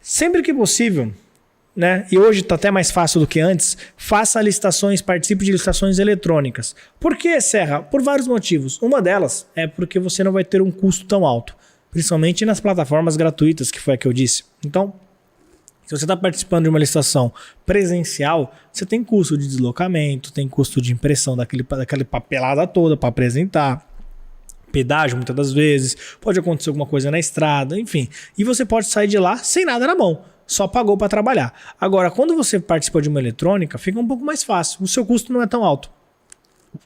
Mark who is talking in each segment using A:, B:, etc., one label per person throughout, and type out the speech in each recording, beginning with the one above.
A: Sempre que possível, né? E hoje está até mais fácil do que antes, faça licitações, participe de licitações eletrônicas. Por que, Serra? Por vários motivos. Uma delas é porque você não vai ter um custo tão alto, principalmente nas plataformas gratuitas, que foi a que eu disse. Então, se você está participando de uma licitação presencial, você tem custo de deslocamento, tem custo de impressão daquela papelada toda para apresentar, pedágio muitas das vezes, pode acontecer alguma coisa na estrada, enfim. E você pode sair de lá sem nada na mão, só pagou para trabalhar. Agora, quando você participa de uma eletrônica, fica um pouco mais fácil, o seu custo não é tão alto.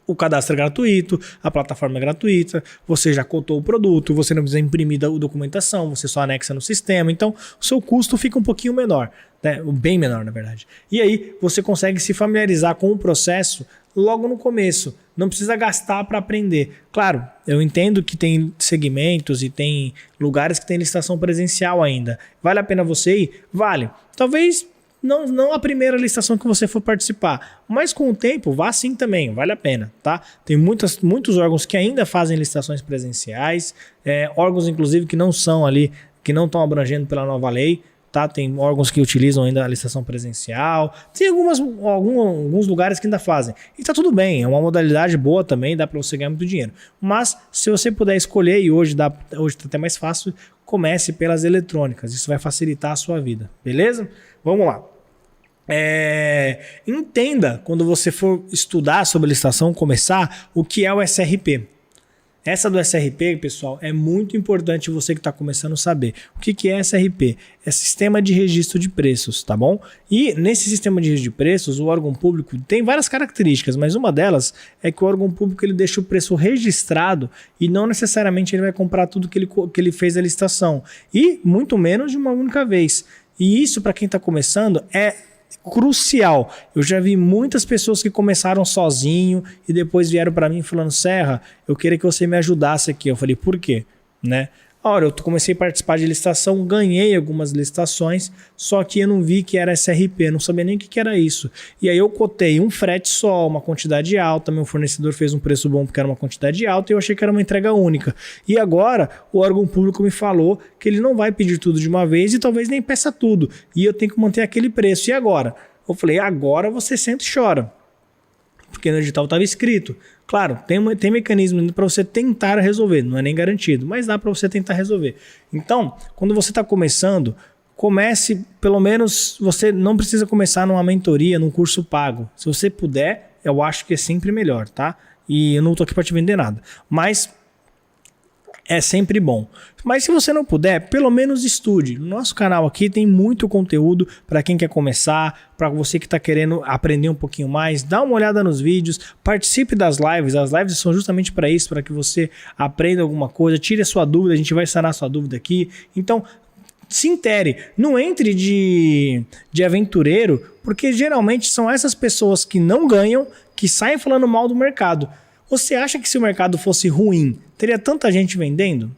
A: O cadastro é gratuito, a plataforma é gratuita, você já cotou o produto, você não precisa imprimir a documentação, você só anexa no sistema, então o seu custo fica um pouquinho menor, né? Bem menor na verdade. E aí você consegue se familiarizar com o processo logo no começo, não precisa gastar para aprender. Claro, eu entendo que tem segmentos e tem lugares que tem licitação presencial ainda. Vale a pena você ir? Vale. Talvez não a primeira licitação que você for participar, mas com o tempo vá sim também, vale a pena, tá? Tem muitos órgãos que ainda fazem licitações presenciais, órgãos inclusive que não são ali, que não estão abrangendo pela nova lei, tá? Tem órgãos que utilizam ainda a licitação presencial, tem alguns lugares que ainda fazem, e tá tudo bem, é uma modalidade boa também, dá para você ganhar muito dinheiro, mas se você puder escolher, e hoje tá até mais fácil, comece pelas eletrônicas, isso vai facilitar a sua vida, beleza? Vamos lá. Entenda, quando você for estudar sobre licitação, começar, o que é o SRP. Essa do SRP, pessoal, é muito importante você que está começando a saber. O que é SRP? É Sistema de Registro de Preços, tá bom? E nesse Sistema de Registro de Preços, o órgão público tem várias características, mas uma delas é que o órgão público ele deixa o preço registrado e não necessariamente ele vai comprar tudo que ele fez a licitação. E muito menos de uma única vez. E isso, para quem está começando, é crucial. Eu já vi muitas pessoas que começaram sozinho e depois vieram para mim falando: Serra, eu queria que você me ajudasse aqui. Eu falei: por quê? Né? Ora, eu comecei a participar de licitação, ganhei algumas licitações, só que eu não vi que era SRP, não sabia nem o que era isso. E aí eu cotei um frete só, uma quantidade alta, meu fornecedor fez um preço bom porque era uma quantidade alta e eu achei que era uma entrega única. E agora o órgão público me falou que ele não vai pedir tudo de uma vez e talvez nem peça tudo. E eu tenho que manter aquele preço. E agora? Eu falei: agora você senta e chora. Porque no edital estava escrito. Claro, tem mecanismo para você tentar resolver, não é nem garantido, mas dá para você tentar resolver. Então, quando você está começando, comece, pelo menos, você não precisa começar numa mentoria, num curso pago. Se você puder, eu acho que é sempre melhor, tá? E eu não estou aqui para te vender nada, mas é sempre bom. Mas se você não puder, pelo menos estude. No nosso canal aqui tem muito conteúdo para quem quer começar, para você que está querendo aprender um pouquinho mais. Dá uma olhada nos vídeos, participe das lives. As lives são justamente para isso, para que você aprenda alguma coisa, tire a sua dúvida, a gente vai sanar a sua dúvida aqui. Então, se intere, não entre de aventureiro, porque geralmente são essas pessoas que não ganham, que saem falando mal do mercado. Você acha que se o mercado fosse ruim, teria tanta gente vendendo?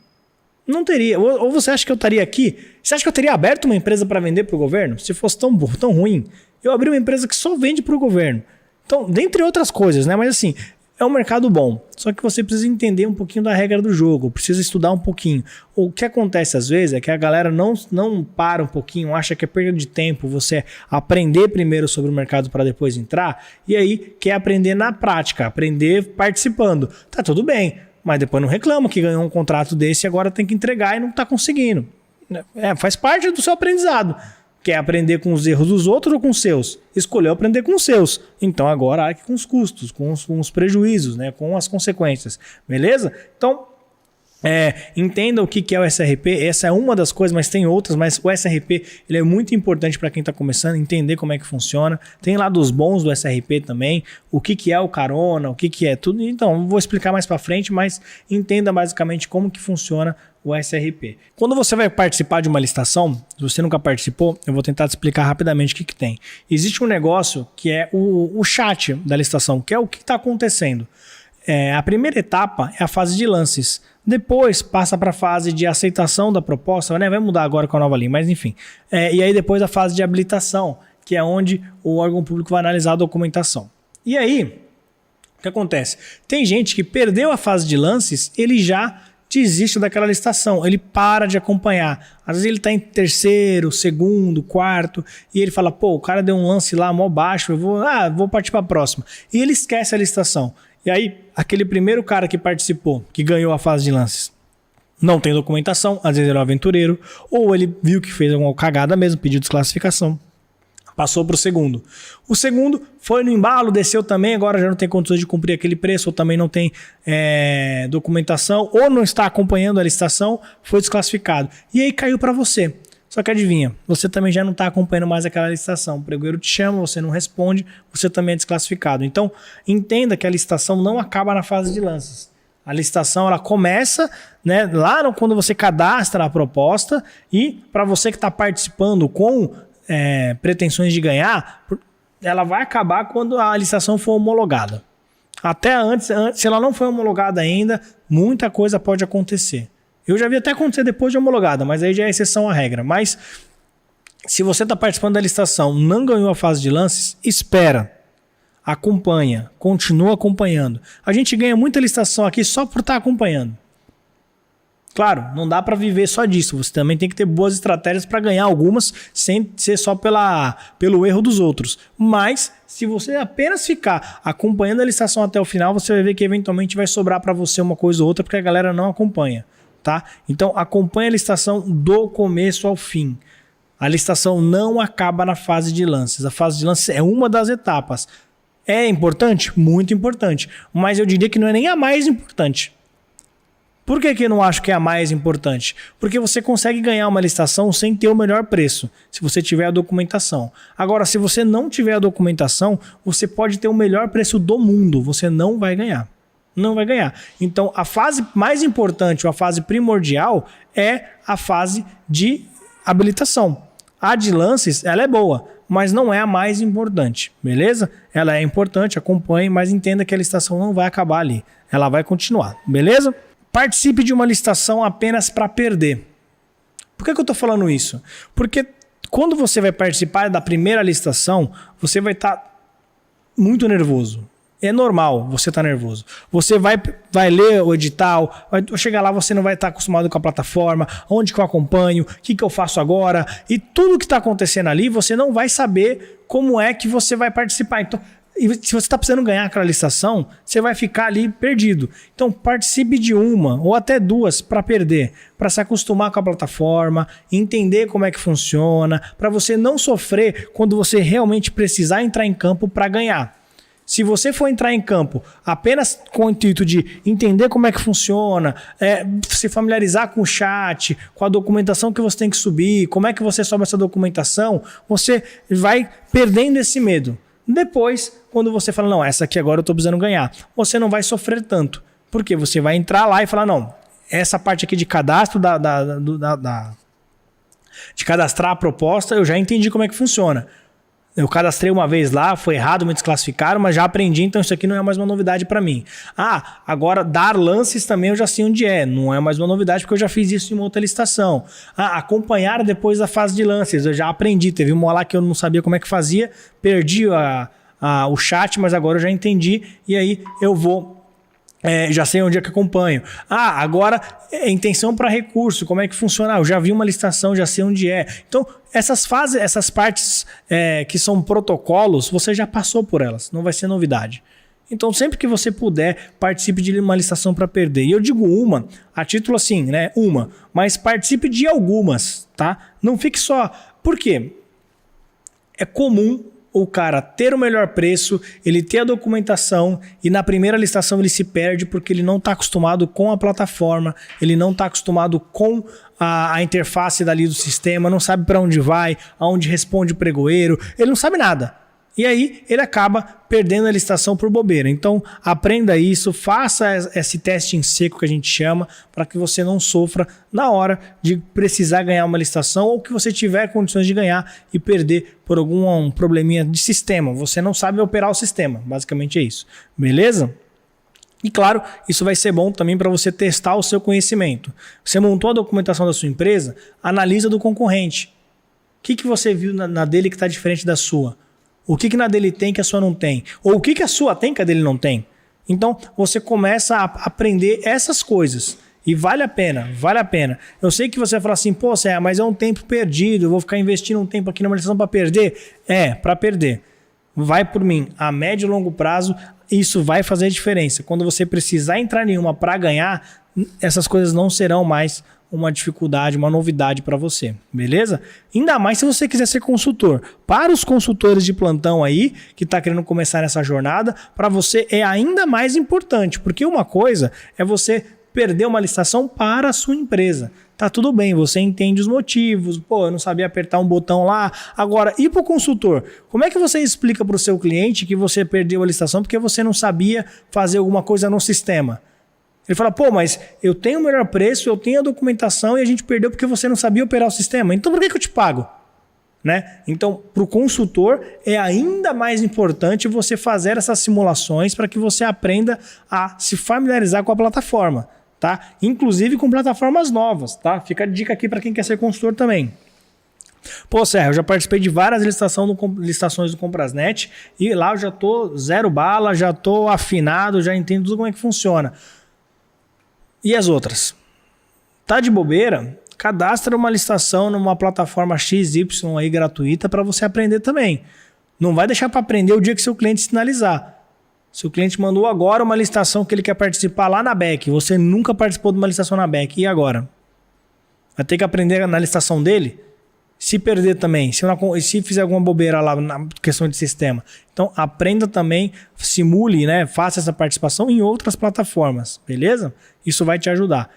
A: Não teria. Ou você acha que eu estaria aqui? Você acha que eu teria aberto uma empresa para vender para o governo? Se fosse tão ruim, eu abri uma empresa que só vende para o governo. Então, dentre outras coisas, né? Mas assim, é um mercado bom. Só que você precisa entender um pouquinho da regra do jogo, precisa estudar um pouquinho. O que acontece às vezes é que a galera não para um pouquinho, acha que é perda de tempo você aprender primeiro sobre o mercado para depois entrar, e aí quer aprender na prática, aprender participando. Tá tudo bem, mas depois não reclama que ganhou um contrato desse e agora tem que entregar e não está conseguindo. Faz parte do seu aprendizado. Quer aprender com os erros dos outros ou com os seus? Escolheu aprender com os seus. Então agora arque com os custos, com os prejuízos, né? Com as consequências. Beleza? Então, entenda o que é o SRP. Essa é uma das coisas, mas tem outras. Mas o SRP ele é muito importante para quem está começando, entender como é que funciona. Tem lá dos bons do SRP também. O que é o carona, o que é tudo. Então, vou explicar mais para frente, mas entenda basicamente como que funciona o SRP. Quando você vai participar de uma licitação, se você nunca participou, eu vou tentar te explicar rapidamente o que tem. Existe um negócio que é o chat da licitação, que é o que está acontecendo. A primeira etapa é a fase de lances. Depois passa para a fase de aceitação da proposta, né? Vai mudar agora com a nova lei, mas enfim. E aí depois a fase de habilitação, que é onde o órgão público vai analisar a documentação. E aí, o que acontece? Tem gente que perdeu a fase de lances, ele já desiste daquela licitação, ele para de acompanhar. Às vezes ele está em terceiro, segundo, quarto, e ele fala, pô, o cara deu um lance lá mó baixo, eu vou partir para a próxima. E ele esquece a licitação. E aí, aquele primeiro cara que participou, que ganhou a fase de lances, não tem documentação, às vezes ele é um aventureiro, ou ele viu que fez alguma cagada mesmo, pediu desclassificação. Passou para o segundo. O segundo foi no embalo, desceu também, agora já não tem condições de cumprir aquele preço, ou também não tem documentação, ou não está acompanhando a licitação, foi desclassificado. E aí caiu para você. Só que adivinha, você também já não está acompanhando mais aquela licitação. O pregoeiro te chama, você não responde, você também é desclassificado. Então, entenda que a licitação não acaba na fase de lances. A licitação ela começa, né, lá quando você cadastra a proposta, e para você que está participando com pretensões de ganhar, ela vai acabar quando a licitação for homologada. Até antes, se ela não foi homologada ainda, muita coisa pode acontecer. Eu já vi até acontecer depois de homologada, mas aí já é exceção à regra. Mas se você está participando da licitação, não ganhou a fase de lances, espera, acompanha, continua acompanhando. A gente ganha muita licitação aqui só por estar acompanhando. Claro, não dá para viver só disso. Você também tem que ter boas estratégias para ganhar algumas, sem ser só pelo erro dos outros. Mas, se você apenas ficar acompanhando a licitação até o final, você vai ver que eventualmente vai sobrar para você uma coisa ou outra, porque a galera não acompanha. Tá? Então, acompanhe a licitação do começo ao fim. A licitação não acaba na fase de lances. A fase de lances é uma das etapas. É importante? Muito importante. Mas eu diria que não é nem a mais importante. Por que eu não acho que é a mais importante? Porque você consegue ganhar uma licitação sem ter o melhor preço, se você tiver a documentação. Agora, se você não tiver a documentação, você pode ter o melhor preço do mundo, você não vai ganhar. Não vai ganhar. Então, a fase mais importante, ou a fase primordial, é a fase de habilitação. A de lances, ela é boa, mas não é a mais importante, beleza? Ela é importante, acompanhe, mas entenda que a licitação não vai acabar ali. Ela vai continuar, beleza? Participe de uma licitação apenas para perder. Por que eu estou falando isso? Porque quando você vai participar da primeira licitação, você vai estar muito nervoso. É normal você estar nervoso. Você vai ler o edital, vai chegar lá, você não vai estar acostumado com a plataforma, onde que eu acompanho, o que eu faço agora, e tudo que está acontecendo ali, você não vai saber como é que você vai participar. Então, e se você está precisando ganhar aquela licitação, você vai ficar ali perdido. Então, participe de uma ou até duas para perder, para se acostumar com a plataforma, entender como é que funciona, para você não sofrer quando você realmente precisar entrar em campo para ganhar. Se você for entrar em campo apenas com o intuito de entender como é que funciona, se familiarizar com o chat, com a documentação que você tem que subir, como é que você sobe essa documentação, você vai perdendo esse medo. Depois, quando você fala, não, essa aqui agora eu estou precisando ganhar, você não vai sofrer tanto. Porque você vai entrar lá e falar, não, essa parte aqui de cadastro, de cadastrar a proposta, eu já entendi como é que funciona. Eu cadastrei uma vez lá, foi errado, me desclassificaram, mas já aprendi, então isso aqui não é mais uma novidade para mim. Agora dar lances também eu já sei onde é, não é mais uma novidade porque eu já fiz isso em uma outra licitação. Acompanhar depois da fase de lances, eu já aprendi, teve uma lá que eu não sabia como é que fazia, perdi o chat, mas agora eu já entendi e aí eu vou... já sei onde é que acompanho. Agora intenção para recurso, como é que funciona? Eu já vi uma licitação, já sei onde é. Então, essas partes que são protocolos, você já passou por elas, não vai ser novidade. Então, sempre que você puder, participe de uma licitação para perder. E eu digo uma, a título assim, né? Uma, mas participe de algumas, tá? Não fique só... Por quê? É comum o cara ter o melhor preço, ele ter a documentação e na primeira licitação ele se perde porque ele não está acostumado com a plataforma, ele não está acostumado com a interface dali do sistema, não sabe para onde vai, aonde responde o pregoeiro, ele não sabe nada. E aí ele acaba perdendo a licitação por bobeira. Então aprenda isso, faça esse teste em seco que a gente chama, para que você não sofra na hora de precisar ganhar uma licitação ou que você tiver condições de ganhar e perder por algum probleminha de sistema. Você não sabe operar o sistema, basicamente é isso. Beleza? E claro, isso vai ser bom também para você testar o seu conhecimento. Você montou a documentação da sua empresa, analisa do concorrente. O que você viu na dele que está diferente da sua? O que na dele tem que a sua não tem? Ou o que a sua tem que a dele não tem? Então, você começa a aprender essas coisas. E vale a pena, vale a pena. Eu sei que você vai falar assim, pô, Serra, mas é um tempo perdido, eu vou ficar investindo um tempo aqui numa licitação para perder. É, para perder. Vai por mim, a médio e longo prazo, isso vai fazer diferença. Quando você precisar entrar em uma para ganhar, essas coisas não serão mais uma dificuldade, uma novidade para você, beleza? Ainda mais se você quiser ser consultor. Para os consultores de plantão aí, que está querendo começar nessa jornada, para você é ainda mais importante, porque uma coisa é você perder uma licitação para a sua empresa. Tá tudo bem, você entende os motivos, pô, eu não sabia apertar um botão lá. Agora, e para o consultor? Como é que você explica para o seu cliente que você perdeu a licitação porque você não sabia fazer alguma coisa no sistema? Ele fala, pô, mas eu tenho o melhor preço, eu tenho a documentação e a gente perdeu porque você não sabia operar o sistema. Então por que eu te pago? Né? Então, para o consultor, é ainda mais importante você fazer essas simulações para que você aprenda a se familiarizar com a plataforma. Tá? Inclusive com plataformas novas. Tá? Fica a dica aqui para quem quer ser consultor também. Pô, Serra, eu já participei de várias licitações do Comprasnet e lá eu já tô zero bala, já tô afinado, já entendo tudo como é que funciona. E as outras? Tá de bobeira? Cadastra uma licitação numa plataforma XY aí gratuita para você aprender também. Não vai deixar para aprender o dia que seu cliente sinalizar. Se o cliente mandou agora uma licitação que ele quer participar lá na BEC, você nunca participou de uma licitação na BEC, e agora? Vai ter que aprender na licitação dele? Se perder também, se fizer alguma bobeira lá na questão de sistema. Então, aprenda também, simule, né? Faça essa participação em outras plataformas, beleza? Isso vai te ajudar.